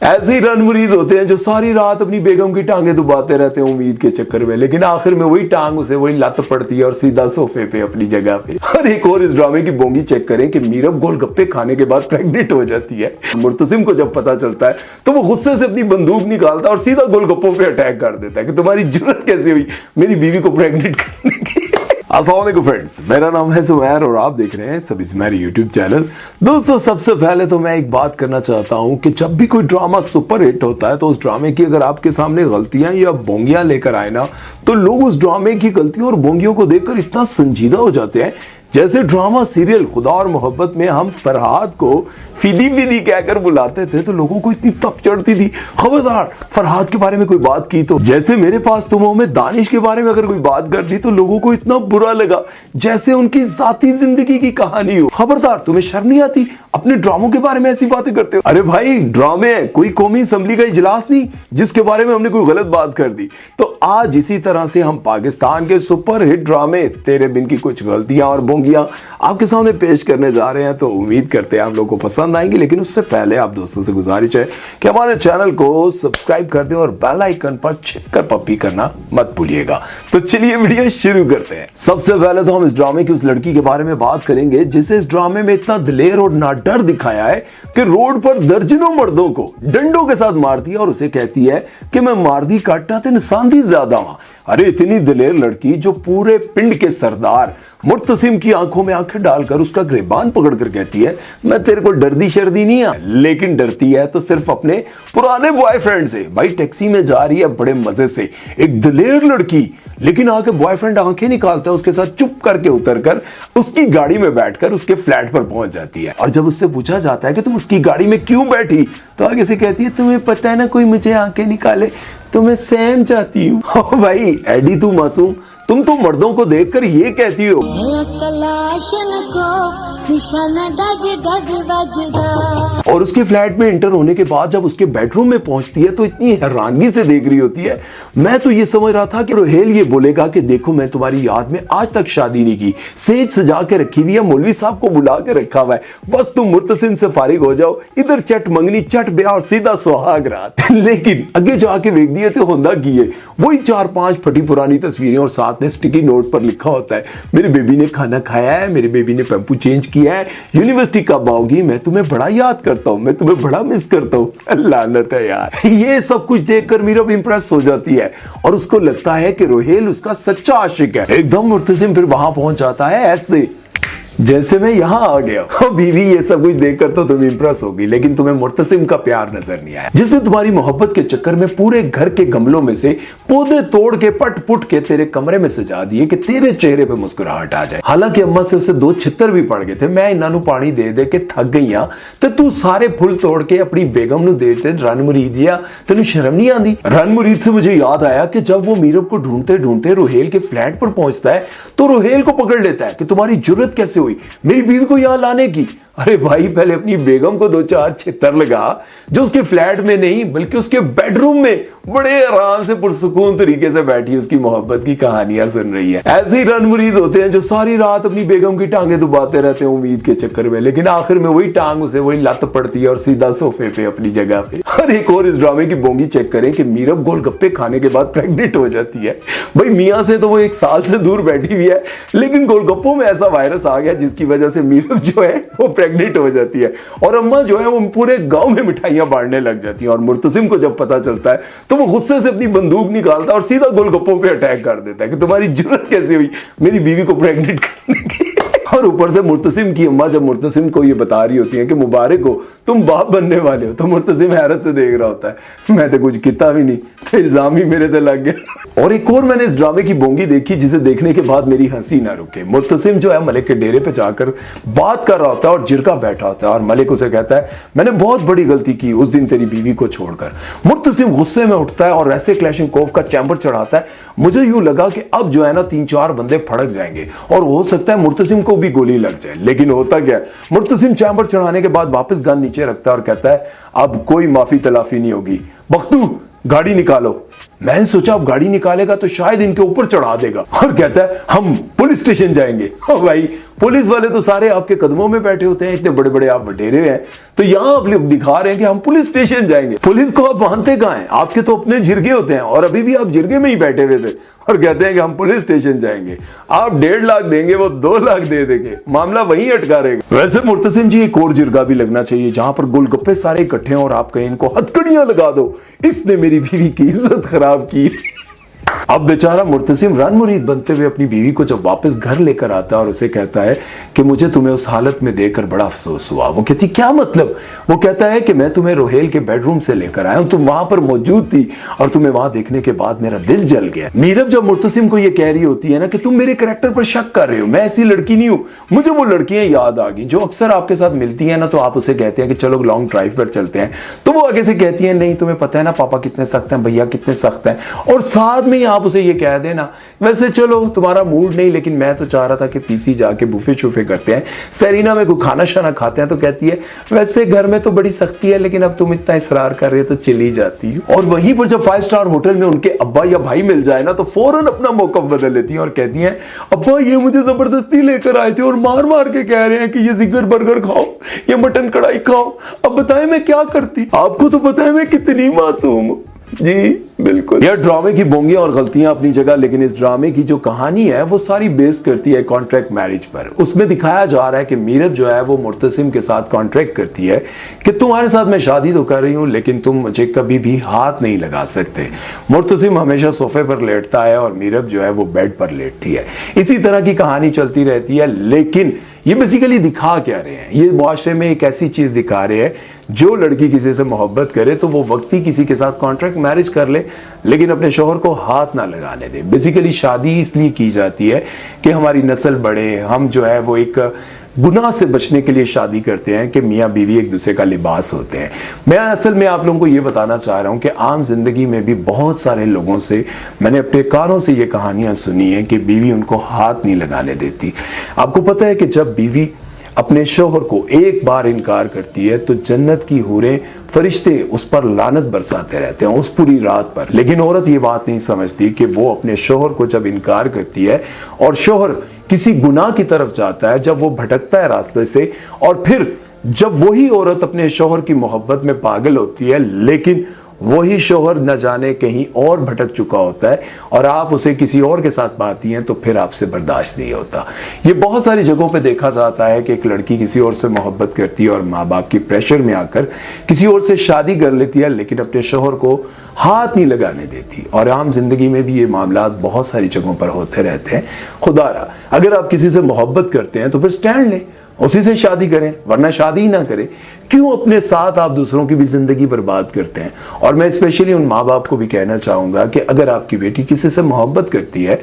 ऐसे ही रनमुरीद होते हैं जो सारी रात अपनी बेगम की टांगे दबाते रहते हैं उम्मीद के चक्कर में, लेकिन आखिर में वही टांग उसे वही लत पड़ती है और सीधा सोफे पे अपनी जगह पे। और एक और इस ड्रामे की बोंगी चेक करें कि मीरब गोलगप्पे खाने के बाद प्रेग्नेंट हो जाती है। मुर्तसिम को जब पता चलता है तो वो गुस्से से अपनी बंदूक निकालता है और सीधा गोलगप्पों पे अटैक कर देता है कि तुम्हारी जुर्रत कैसे हुई मेरी बीवी को प्रेग्नेंट करने की। अस्सलाम वालेकुम फ्रेंड्स, मेरा नाम है सुमैर और आप देख रहे हैं सभी सुमैर यूट्यूब चैनल। दोस्तों, सबसे पहले तो मैं एक बात करना चाहता हूं कि जब भी कोई ड्रामा सुपर हिट होता है तो उस ड्रामे की अगर आपके सामने गलतियां या बोंगियां लेकर आए ना, तो लोग उस ड्रामे की गलतियों और बोंगियों को देखकर इतना संजीदा हो जाते हैं। जैसे ड्रामा सीरियल खुदा और मोहब्बत में हम फरहाद को फिदी फिदी कहकर बुलाते थे तो लोगों को इतनी तप चढ़ती थी, खबरदार फरहाद के बारे में कोई बात की तो। जैसे मेरे पास तुम में दानिश के बारे में अगर कोई बात कर दी तो लोगों को इतना बुरा लगा जैसे उनकी जाती जिंदगी की कहानी हो। खबरदार, तुम्हें शर्म नहीं आती? अपने ड्रामों के बारे में ऐसी बातें करते हो। अरे भाई, ड्रामे है, कोई कौमी असेंबली का इजलास नहीं जिसके बारे में हमने कोई गलत बात कर दी। तो आज इसी तरह से हम पाकिस्तान के सुपर हिट ड्रामे तेरे बिन की कुछ गलतियां और बोंगियां आपके सामने पेश करने जा रहे हैं। तो उम्मीद करते हैं आप लोगों को पसंद आएंगे, लेकिन उससे पहले आप दोस्तों से गुजारिश है कि हमारे चैनल को सब्सक्राइब कर दें और बेल आइकन पर छिपकर पप्पी करना मत भूलिएगा। तो चलिए वीडियो शुरू करते हैं। सबसे पहले तो हम इस ड्रामे की उस लड़की के बारे में बात करेंगे जिसे इस ड्रामे में इतना दिलेर और नाडर दिखाया है कि रोड पर दर्जनों मर्दों को डंडों के साथ मारती है और उसे कहती है कि मैं मारदी काटना ते इंसान दी ज्यादा हूं। अरे इतनी दिलेर लड़की जो पूरे पिंड के सरदार मुर्तसिम की आंखों में आंखें डालकर उसका गिरबान पकड़कर कहती है मैं तेरे को डरदी शर्दी नहीं है, लेकिन डरती है तो सिर्फ अपने पुराने बॉयफ्रेंड से। भाई टैक्सी में जा रही है बड़े मजे से एक दिलेर लड़की, लेकिन आके बॉयफ्रेंड आंखें निकालता है उसके साथ चुप करके उतरकर उसकी गाड़ी में बैठकर उसके फ्लैट पर पहुंच जाती है। और जब उससे पूछा जाता है कि तुम उसकी गाड़ी में क्यों बैठी तो आगे से कहती है तुम्हें पता है ना कोई मुझे आंखें निकाले तो मैं सहम जाती हूँ। भाई एडी तू मासूम, तुम तो मर्दों को देखकर ये कहती हो। और उसके फ्लैट में एंटर होने के बाद जब उसके बेडरूम में पहुंचती है तो इतनी हैरानगी से देख रही होती है। मैं तो ये समझ रहा था कि रोहेल ये बोलेगा कि देखो मैं तुम्हारी याद में आज तक शादी नहीं की, सेज सजा के रखी हुई है, मौलवी साहब को बुला के रखा हुआ है, बस तुम मुर्तसिम से फारिग हो जाओ, इधर चट मंगनी चट ब्याह और सीधा सुहाग रात। लेकिन आगे जाके वेख दिए तो होंदा की है वही 4-5 फटी पुरानी तस्वीरें और साथ में स्टिकी नोट पर लिखा होता है मेरे बेबी ने खाना खाया है, मेरे बेबी ने पैम्पू चेंज किया है, यूनिवर्सिटी कब आओगी, मैं तुम्हें बड़ा याद करता हूं, मैं तुम्हें बड़ा मिस करता हूं। लानत है यार। ये सब कुछ देखकर मीरब इंप्रेस हो जाती है और उसको लगता है कि रोहेल उसका सच्चा आशिक है। एकदम मुर्तसिम फिर वहां पहुंच जाता है ऐसे जैसे मैं यहां आ गया। बीवी ये सब कुछ देखकर तो तुम इंप्रेस होगी, लेकिन तुम्हें मुर्तसिम का प्यार नजर नहीं आया जिसने तुम्हारी मोहब्बत के चक्कर में पूरे घर के गमलों में से पौधे तोड़ के पट पुट के तेरे कमरे में सजा दिए कि तेरे चेहरे पे मुस्कुराहट आ जाए। हालांकि अम्मा से उसे 2 छितर भी पड़ गए थे, मैं इन्हों पानी दे दे के थक गई हां तो तू सारे फुल तोड़ के अपनी बेगम नु दे दे। रन मुरीदिया तेन शर्म नहीं आती? रन मुरीद से मुझे याद आया कि जब वो मीरब को ढूंढते ढूंढते रोहेल के फ्लैट पर पहुंचता है तो रोहेल को पकड़ लेता है कि तुम्हारी जुर्रत कैसे हुई मेरी बीवी को यहां लाने की। अरे भाई, पहले अपनी बेगम को 2-4 छितर लगा जो उसके फ्लैट में नहीं बल्कि उसके बेडरूम में बड़े आराम से पुरसुकून तरीके से बैठी उसकी मोहब्बत की कहानियां सुन रही है। ऐसे ही रनमुरीद होते हैं जो सारी रात अपनी बेगम की टांगे दबाते रहते हैं उम्मीद के चक्कर में, लेकिन आखिर में वही टांग उसे वही लत पड़ती है और सीधा सोफे पे अपनी जगह पे। और एक और इस ड्रामे की बोंगी चेक करें कि मीरब गोलगप्पे खाने के बाद प्रेग्नेंट हो जाती है। भाई मियां से तो वो 1 साल से दूर बैठी हुई है, लेकिन गोलगप्पों में ऐसा वायरस आ गया जिसकी वजह से मीरब जो है वो प्रेग्नेंट हो जाती है और अम्मा जो है वो पूरे गांव में मिठाइयां बांटने लग जाती हैं। और मुर्तसिम को जब पता चलता है तो वो गुस्से से अपनी बंदूक निकालता है और सीधा गोलगप्पों पे अटैक कर देता है कि तुम्हारी जुर्रत कैसे हुई मेरी बीवी को प्रेग्नेंट करने की। और ऊपर से मुर्तसिम की अम्मा जब मुर्तसिम को ये बता रही होती है कि मुबारक हो तुम बाप बनने वाले हो, तो मुर्तसिम हैरत से देख रहा होता है मैं तो कुछ किता भी नहीं, तो इल्जाम ही मेरे पे लग गया। और एक और मैंने इस ड्रामे की बोंगी देखी जिसे देखने के बाद मेरी हंसी ना रुके। मुर्तसिम जो है मलिक के डेरे पे जाकर बात कर रहा होता है और जिरका बैठा होता है और मलिक उसे कहता है मैंने बहुत बड़ी गलती की उस दिन तेरी बीवी को छोड़कर। मुर्तसिम गुस्से में उठता है और ऐसे क्लैशनकोव का चैम्बर चढ़ाता है, मुझे यूं लगा कि अब जो है ना 3-4 बंदे फड़क जाएंगे और हो सकता है मुर्तसिम को भी गोली लग जाए। लेकिन होता क्या है, मुर्तसिम चैम्बर चढ़ाने के बाद वापस गन नीचे रखता है और कहता है अब कोई माफी तलाफी नहीं होगी, बख्तू गाड़ी निकालो। मैंने सोचा अब गाड़ी निकालेगा तो शायद इनके ऊपर चढ़ा देगा, और कहता है हम पुलिस स्टेशन जाएंगे। भाई पुलिस वाले तो सारे आपके कदमों में बैठे होते हैं, इतने बड़े बड़े आप वडेरे हैं, तो यहाँ आप लोग दिखा रहे हैं कि हम पुलिस स्टेशन जाएंगे। पुलिस को आप मानते कहाँ हैं? आपके तो अपने जिरगे होते हैं, और अभी भी आप जिरगे में ही बैठे हुए थे और कहते हैं कि हम पुलिस स्टेशन जाएंगे। आप 1.5 लाख देंगे, वो 2 लाख दे देंगे, मामला वहीं अटका रहेगा। वैसे मुर्तसिम जी एक और जिरगा भी लगना चाहिए जहां पर गोलगप्पे सारे इकट्ठे हैं और आप कहें इनको हथकड़ियां लगा दो, इसने मेरी बीवी की इज्जत खराब की। अब बेचारा मुर्तसिम रन मुरीद बनते हुए अपनी बीवी को जब वापस घर लेकर आता है और उसे कहता है कि मुझे तुम्हें उस हालत में देखकर बड़ा अफसोस हुआ। वो कहती क्या मतलब? वो कहता है कि मैं तुम्हें रोहेल के बेडरूम से लेकर आया हूं, तुम वहां पर मौजूद थी और तुम्हें वहां देखने के बाद मेरा दिल जल गया। मीरब जब मुर्तसिम को ये कह रही होती है ना कि तुम मेरे कैरेक्टर पर शक कर रहे हो, मैं ऐसी लड़की नहीं हूं, मुझे वो लड़कियां याद आ गई जो अक्सर आपके साथ मिलती है ना, तो आप उसे कहते हैं कि चलो लॉन्ग ड्राइव पर चलते हैं, तो वो आगे से कहती है नहीं तुम्हें पता है ना पापा कितने सख्त हैं, भैया कितने सख्त हैं, और साथ में आप उसे ये कह देना वैसे चलो तुम्हारा मूड नहीं, लेकिन मैं तो चाह रहा था कि पीसी जाके बुफे शुफे करते हैं, सेरीना में कोई खाना शाना खाते हैं, तो कहती है वैसे घर में तो बड़ी सख्ती है लेकिन अब तुम इतना इसरार कर रहे हो तो चली जाती हो। और वहीं पर जब 5 स्टार होटल में उनके अब्बा या भाई मिल जाए ना, तो फौरन अपना मौकफ बदल लेती है और कहती है अब्बा ये मुझे जबरदस्ती लेकर आए थे और मार मार के कह रहे हैं कि ये जिगर बर्गर खाओ, ये मटन कढ़ाई खाओ, अब बताएं मैं क्या करती, आपको तो पता है मैं कितनी मासूम हूं। जी बिल्कुल, यह ड्रामे की बोंगियां और गलतियां अपनी जगह, लेकिन इस ड्रामे की जो कहानी है वो सारी बेस करती है कॉन्ट्रैक्ट मैरिज पर। उसमें दिखाया जा रहा है कि मीरब जो है वो मुर्तसिम के साथ कॉन्ट्रैक्ट करती है कि तुम्हारे साथ मैं शादी तो कर रही हूं लेकिन तुम मुझे कभी भी हाथ नहीं लगा सकते। मुर्तसिम हमेशा सोफे पर लेटता है और मीरब जो है वो बेड पर लेटती है। इसी तरह की कहानी चलती रहती है, लेकिन ये बेसिकली दिखा क्या रहे हैं, ये मुआशरे में एक ऐसी चीज दिखा रहे हैं जो लड़की किसी से मोहब्बत करे तो वो वक्ती किसी के साथ कॉन्ट्रैक्ट मैरिज कर ले लेकिन अपने शोहर को हाथ ना लगाने दे। बेसिकली शादी इसलिए की जाती है कि हमारी नस्ल बढ़े, हम जो है वो एक गुनाह से बचने के लिए शादी करते हैं कि मियाँ बीवी एक दूसरे का लिबास होते हैं। मैं असल में आप लोगों को ये बताना चाह रहा हूँ कि आम जिंदगी में भी बहुत सारे लोगों से मैंने अपने कानों से ये कहानियां सुनी है कि बीवी उनको हाथ नहीं लगाने देती। आपको पता है कि जब बीवी अपने शोहर को एक बार इनकार करती है तो जन्नत की हूरें फरिश्ते उस पर लानत बरसाते रहते हैं उस पूरी रात पर। लेकिन औरत ये बात नहीं समझती कि वो अपने शोहर को जब इनकार करती है और शोहर किसी गुनाह की तरफ जाता है, जब वो भटकता है रास्ते से, और फिर जब वही औरत अपने शोहर की मोहब्बत में पागल होती है लेकिन वही शोहर न जाने कहीं और भटक चुका होता है और आप उसे किसी और के साथ पाती हैं, तो फिर आपसे बर्दाश्त नहीं होता। ये बहुत सारी जगहों पे देखा जाता है कि एक लड़की किसी और से मोहब्बत करती है और माँ बाप की प्रेशर में आकर किसी और से शादी कर लेती है लेकिन अपने शोहर को हाथ नहीं लगाने देती। और आम जिंदगी में भी ये मामला बहुत सारी जगहों पर होते रहते हैं। खुदारा अगर आप किसी से मोहब्बत करते हैं तो फिर स्टैंड लें, उसी से शादी करें, वरना शादी ही ना करें। क्यों अपने साथ आप दूसरों की भी जिंदगी बर्बाद करते हैं? और मैं स्पेशली उन माँ बाप को भी कहना चाहूंगा कि अगर आपकी बेटी किसी से मोहब्बत करती है,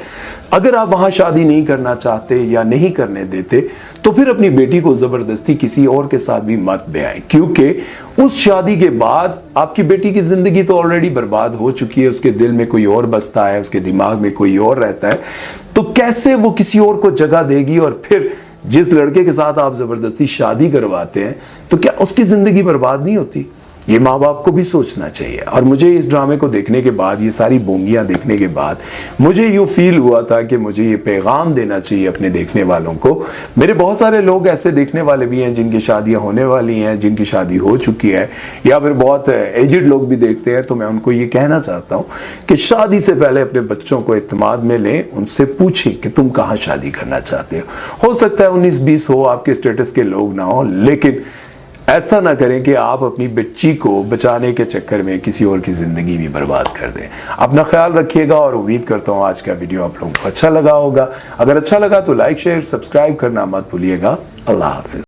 अगर आप वहां शादी नहीं करना चाहते या नहीं करने देते, तो फिर अपनी बेटी को जबरदस्ती किसी और के साथ भी मत ब्याएं, क्योंकि उस शादी के बाद आपकी बेटी की जिंदगी तो ऑलरेडी बर्बाद हो चुकी है। उसके दिल में कोई और बसता है, उसके दिमाग में कोई और रहता है, तो कैसे वो किसी और को जगह देगी? और फिर जिस लड़के के साथ आप जबरदस्ती शादी करवाते हैं तो क्या उसकी जिंदगी बर्बाद नहीं होती? ये माँ बाप को भी सोचना चाहिए। और मुझे इस ड्रामे को देखने के बाद, ये सारी बोंगियां देखने के बाद, मुझे यूं फील हुआ था कि मुझे ये पैगाम देना चाहिए अपने देखने वालों को। मेरे बहुत सारे लोग ऐसे देखने वाले भी हैं जिनकी शादियां होने वाली हैं, जिनकी शादी हो चुकी है, या फिर बहुत एजिड लोग भी देखते हैं। तो मैं उनको ये कहना चाहता हूँ कि शादी से पहले अपने बच्चों को इत्मीनान में लें, उनसे पूछें कि तुम कहाँ शादी करना चाहते हो सकता है 19-20 हो, आपके स्टेटस के लोग ना हो, लेकिन ऐसा ना करें कि आप अपनी बच्ची को बचाने के चक्कर में किसी और की जिंदगी भी बर्बाद कर दें। अपना ख्याल रखिएगा और उम्मीद करता हूं आज का वीडियो आप लोगों को अच्छा लगा होगा। अगर अच्छा लगा तो लाइक शेयर सब्सक्राइब करना मत भूलिएगा। अल्लाह हाफिज।